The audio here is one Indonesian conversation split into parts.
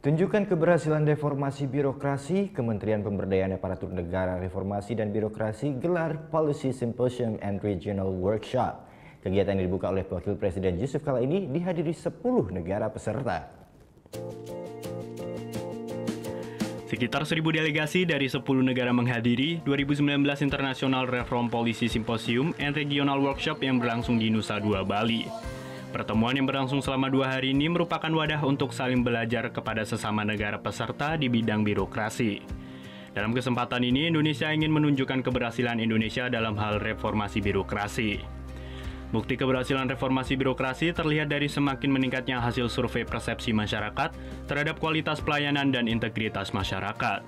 Tunjukkan keberhasilan reformasi birokrasi, Kementerian Pemberdayaan Aparatur Negara Reformasi dan Birokrasi gelar Policy Symposium and Regional Workshop. Kegiatan yang dibuka oleh Wakil Presiden Yusuf Kala ini dihadiri 10 negara peserta. Sekitar 1.000 delegasi dari 10 negara menghadiri 2019 International Reform Policy Symposium and Regional Workshop yang berlangsung di Nusa Dua, Bali. Pertemuan yang berlangsung selama 2 hari ini merupakan wadah untuk saling belajar kepada sesama negara peserta di bidang birokrasi. Dalam kesempatan ini, Indonesia ingin menunjukkan keberhasilan Indonesia dalam hal reformasi birokrasi. Bukti keberhasilan reformasi birokrasi terlihat dari semakin meningkatnya hasil survei persepsi masyarakat terhadap kualitas pelayanan dan integritas masyarakat.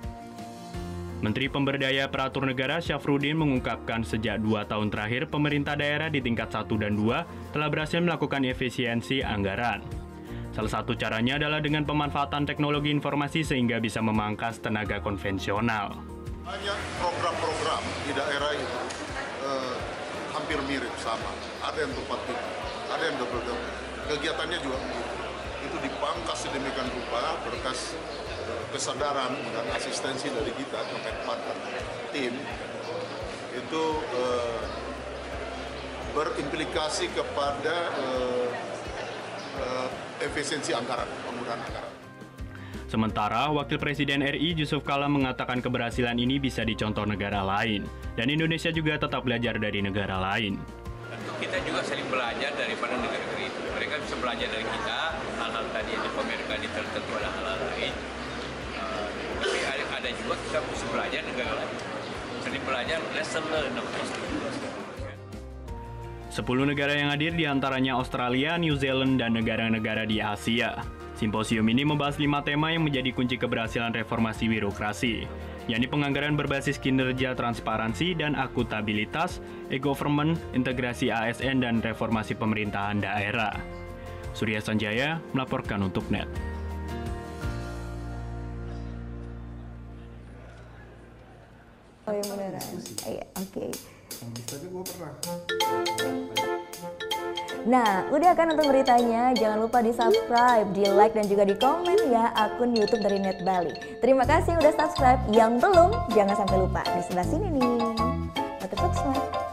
Menteri Pemberdaya Aparatur Negara Syafruddin mengungkapkan sejak 2 tahun terakhir pemerintah daerah di tingkat 1 dan 2 telah berhasil melakukan efisiensi anggaran. Salah satu caranya adalah dengan pemanfaatan teknologi informasi sehingga bisa memangkas tenaga konvensional. Banyak program-program di daerah itu hampir mirip sama. Ada yang tepat itu, ada yang double-double. Kegiatannya juga begitu. Itu dipangkas sedemikian rupa berkas kesadaran dan asistensi dari kita, Kemenpan dan tim itu berimplikasi kepada efisiensi anggaran, penggunaan anggaran. Sementara, Wakil Presiden RI Yusuf Kala mengatakan keberhasilan ini bisa dicontoh negara lain, dan Indonesia juga tetap belajar dari negara lain. Tentu kita juga saling belajar daripada negara-negara itu. Mereka bisa belajar dari kita, hal-hal tadi yang dipamerkan di tentu ada hal-hal lain. Tapi ada juga kita bisa belajar negara lain. Saling belajar, lesson learned. 10 negara yang hadir diantaranya Australia, New Zealand, dan negara-negara di Asia. Simposium ini membahas 5 tema yang menjadi kunci keberhasilan reformasi birokrasi, yakni penganggaran berbasis kinerja, transparansi dan akuntabilitas, e-government, integrasi ASN, dan reformasi pemerintahan daerah. Surya Sanjaya melaporkan untuk NET. Oh yang beneran? Iya, oke. Nah, udah kan nonton beritanya? Jangan lupa di-subscribe, di-like, dan juga di-komen ya akun YouTube dari Net Bali. Terima kasih udah subscribe. Yang belum, jangan sampai lupa. Di sebelah sini nih. Notif subscribe.